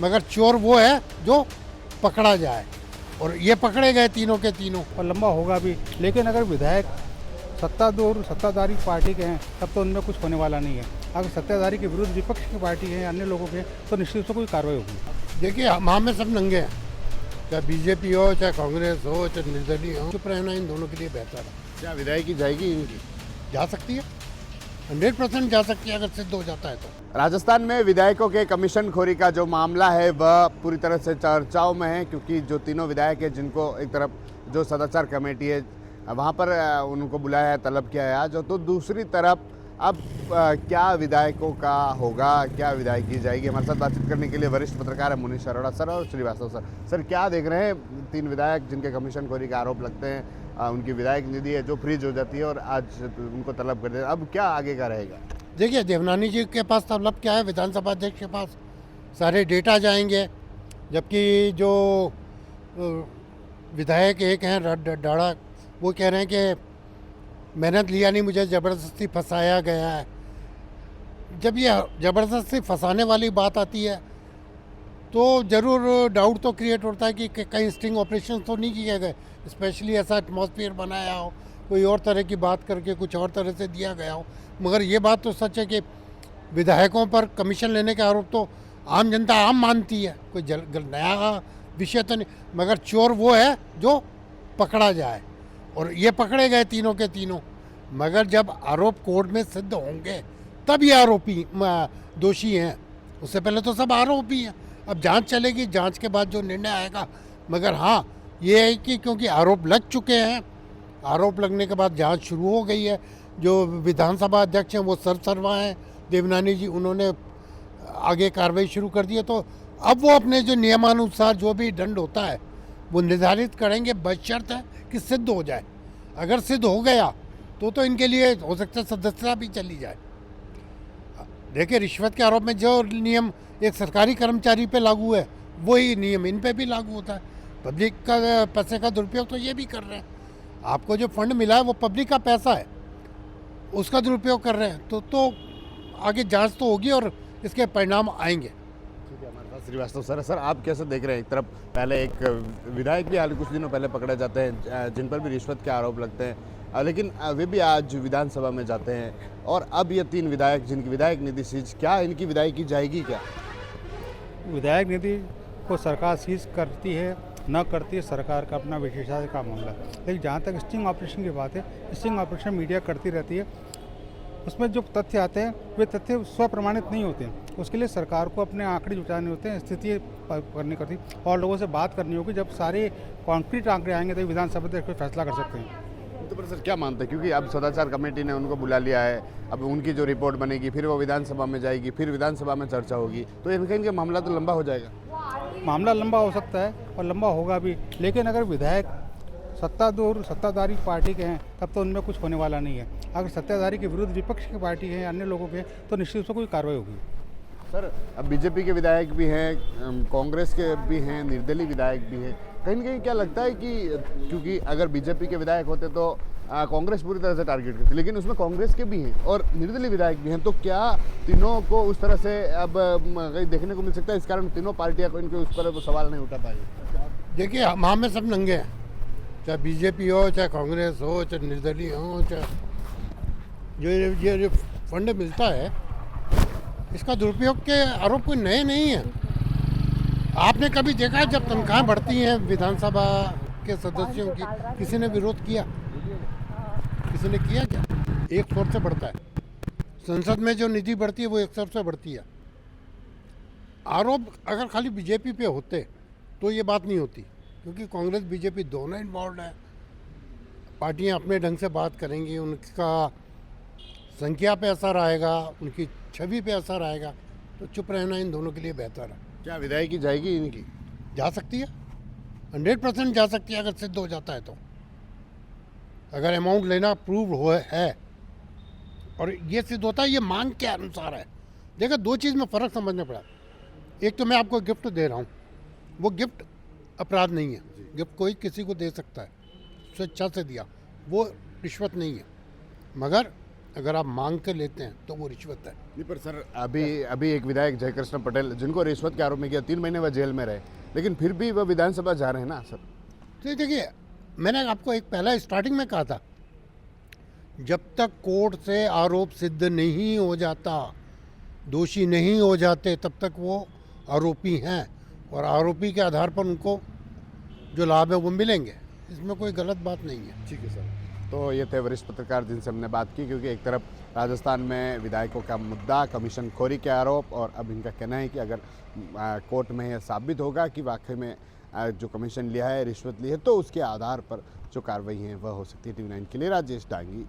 मगर चोर वो है जो पकड़ा जाए, और ये पकड़े गए तीनों के तीनों। और लंबा होगा भी, लेकिन अगर विधायक सत्ताधारी पार्टी के हैं तब तो उनमें कुछ होने वाला नहीं है। अगर सत्ताधारी के विरुद्ध विपक्ष की पार्टी है, अन्य लोगों के, तो निश्चित रूप से कोई कार्रवाई होगी। देखिए, हम में सब नंगे हैं, चाहे बीजेपी हो, चाहे कांग्रेस हो, चाहे निर्दलीय हो। चुप रहना इन दोनों के लिए बेहतर है। क्या विधायकी जाएगी इनकी? जा सकती है, 100% जा सकती है अगर सिद्ध हो जाता है तो। राजस्थान में विधायकों के कमीशन खोरी का जो मामला है वह पूरी तरह से चर्चाओं में है, क्योंकि जो तीनों विधायक हैं जिनको एक तरफ जो सदाचार कमेटी है वहाँ पर उनको बुलाया है, तलब किया है आज, तो दूसरी तरफ अब क्या विधायकों का होगा, क्या विधायकी जाएगी। हमारे साथ बातचीत करने के लिए वरिष्ठ पत्रकार है मुनीष अरोड़ा सर और श्रीवास्तव सर। सर, क्या देख रहे हैं तीन विधायक जिनके कमीशन खोरी का आरोप लगते हैं, उनकी विधायक निधि है जो फ्रीज हो जाती है और आज उनको तलब कर देते हैं, अब क्या आगे का रहेगा? देखिए, देवनानी जी के पास तलब क्या है, विधानसभा अध्यक्ष के पास सारे डेटा जाएंगे, जबकि जो विधायक एक हैं डाड़ा, वो कह रहे हैं कि मेहनत लिया नहीं, मुझे ज़बरदस्ती फंसाया गया है। जब ये ज़बरदस्ती फंसाने वाली बात आती है तो ज़रूर डाउट तो क्रिएट होता है कि कहीं स्टिंग ऑपरेशन तो नहीं किए गए, स्पेशली ऐसा एटमॉस्फेयर बनाया हो, कोई और तरह की बात करके कुछ और तरह से दिया गया हो। मगर ये बात तो सच है कि विधायकों पर कमीशन लेने के आरोप तो आम जनता आम मानती है, कोई नया विषय तो नहीं। मगर चोर वो है जो पकड़ा जाए, और ये पकड़े गए तीनों के तीनों। मगर जब आरोप कोर्ट में सिद्ध होंगे तब ये आरोपी दोषी हैं, उससे पहले तो सब आरोपी हैं। अब जांच चलेगी, जांच के बाद जो निर्णय आएगा। मगर हाँ, ये है कि क्योंकि आरोप लग चुके हैं, आरोप लगने के बाद जांच शुरू हो गई है। जो विधानसभा अध्यक्ष हैं वो सर्वसर्वा हैं, देवनानी जी, उन्होंने आगे कार्रवाई शुरू कर दी है। तो अब वो अपने जो नियमानुसार जो भी दंड होता है वो निर्धारित करेंगे, बशर्त है कि सिद्ध हो जाए। अगर सिद्ध हो गया तो इनके लिए हो सकता है सदस्यता भी चली जाए। देखिए, रिश्वत के आरोप में जो नियम एक सरकारी कर्मचारी पे लागू है वही नियम इन पे भी लागू होता है। पब्लिक का पैसे का दुरुपयोग तो ये भी कर रहे हैं। आपको जो फंड मिला है वो पब्लिक का पैसा है, उसका दुरुपयोग कर रहे हैं तो आगे जांच तो होगी और इसके परिणाम आएंगे। श्रीवास्तव सर, आप कैसे देख रहे हैं? एक तरफ पहले एक विधायक भी हाल कुछ दिनों पहले पकड़े जाते हैं जिन पर भी रिश्वत के आरोप लगते हैं, लेकिन वे भी आज विधानसभा में जाते हैं, और अब ये तीन विधायक जिनकी विधायक निधि सीज, क्या इनकी विधायकी जाएगी? क्या विधायक निधि को सरकार सीज करती है न करती है, सरकार का अपना विशेषाधिकार का मामला। लेकिन जहाँ तक स्टिंग ऑपरेशन की बात है, स्टिंग ऑपरेशन मीडिया करती रहती है, उसमें जो तथ्य आते हैं वे तथ्य स्वप्रमाणित नहीं होते हैं। उसके लिए सरकार को अपने आंकड़े जुटाने होते हैं, स्थिति करनी करती और लोगों से बात करनी होगी। जब सारे कॉन्क्रीट आंकड़े आएंगे तो विधानसभा अध्यक्ष कोई फैसला कर सकते हैं। तो पर सर, क्या मानते हैं, क्योंकि अब सदाचार कमेटी ने उनको बुला लिया है, अब उनकी जो रिपोर्ट बनेगी फिर वो विधानसभा में जाएगी, फिर विधानसभा में चर्चा होगी, तो इनका मामला तो लंबा हो जाएगा। मामला लंबा हो सकता है और लंबा होगा भी, लेकिन अगर विधायक सत्ताधारी पार्टी के हैं तब तो उनमें कुछ होने वाला नहीं है। अगर सत्ताधारी के विरुद्ध विपक्ष की पार्टी है, अन्य लोगों के, तो निश्चित रूप से कोई कार्रवाई होगी। सर, अब बीजेपी के विधायक भी हैं, कांग्रेस के भी हैं, निर्दलीय विधायक भी हैं, कहीं ना कहीं क्या लगता है कि क्योंकि अगर बीजेपी के विधायक होते तो कांग्रेस पूरी तरह से टारगेट करती, लेकिन उसमें कांग्रेस के भी हैं और निर्दलीय विधायक भी हैं, तो क्या तीनों को उस तरह से अब कहीं देखने को मिल सकता है? इस कारण तीनों पार्टियां इनके उस पर वो सवाल नहीं उठा पाई। देखिए, हम में सब नंगे हैं, चाहे बीजेपी हो, चाहे कांग्रेस हो, चाहे निर्दलीय हो, चाहे जो फंड मिलता है इसका दुरुपयोग के आरोप कोई नए नहीं है। आपने कभी देखा है जब तनख्वाहें बढ़ती हैं विधानसभा के सदस्यों की, किसी ने विरोध किया? किसी ने किया क्या? एक स्तर से बढ़ता है। संसद में जो निधि बढ़ती है वो एक स्तर से बढ़ती है। आरोप अगर खाली बीजेपी पे होते तो ये बात नहीं होती, क्योंकि कांग्रेस बीजेपी दोनों इन्वॉल्व है। पार्टियां अपने ढंग से बात करेंगी, उनका संख्या पे असर आएगा, उनकी छवि पे असर आएगा, तो चुप रहना इन दोनों के लिए बेहतर है। क्या विधायकी जाएगी इनकी? जा सकती है, 100% जा सकती है अगर सिद्ध हो जाता है तो। अगर अमाउंट लेना प्रूव हो है और ये सिद्ध होता है, ये मांग के अनुसार है। देखो, दो चीज़ में फ़र्क समझना पड़ा। एक तो मैं आपको गिफ्ट दे रहा हूँ, वो गिफ्ट अपराध नहीं है, गिफ्ट कोई किसी को दे सकता है, स्वेच्छा से दिया, वो रिश्वत नहीं है। मगर अगर आप मांग के लेते हैं तो वो रिश्वत है। नहीं पर सर अभी एक विधायक जयकृष्ण पटेल जिनको रिश्वत के आरोप में किया 3 महीने वह जेल में रहे, लेकिन फिर भी वह विधानसभा जा रहे हैं ना सर। तो देखिए, मैंने आपको एक पहला स्टार्टिंग में कहा था, जब तक कोर्ट से आरोप सिद्ध नहीं हो जाता, दोषी नहीं हो जाते, तब तक वो आरोपी हैं और आरोपी के आधार पर उनको जो लाभ है वो मिलेंगे। इसमें कोई गलत बात नहीं है। ठीक है सर। तो ये थे वरिष्ठ पत्रकार जिनसे हमने बात की, क्योंकि एक तरफ राजस्थान में विधायकों का मुद्दा, कमीशन खोरी के आरोप, और अब इनका कहना है कि अगर कोर्ट में यह साबित होगा कि वाकई में जो कमीशन लिया है, रिश्वत ली है, तो उसके आधार पर जो कार्रवाई है वह हो सकती है। TV9 के लिए राजेश डांगी।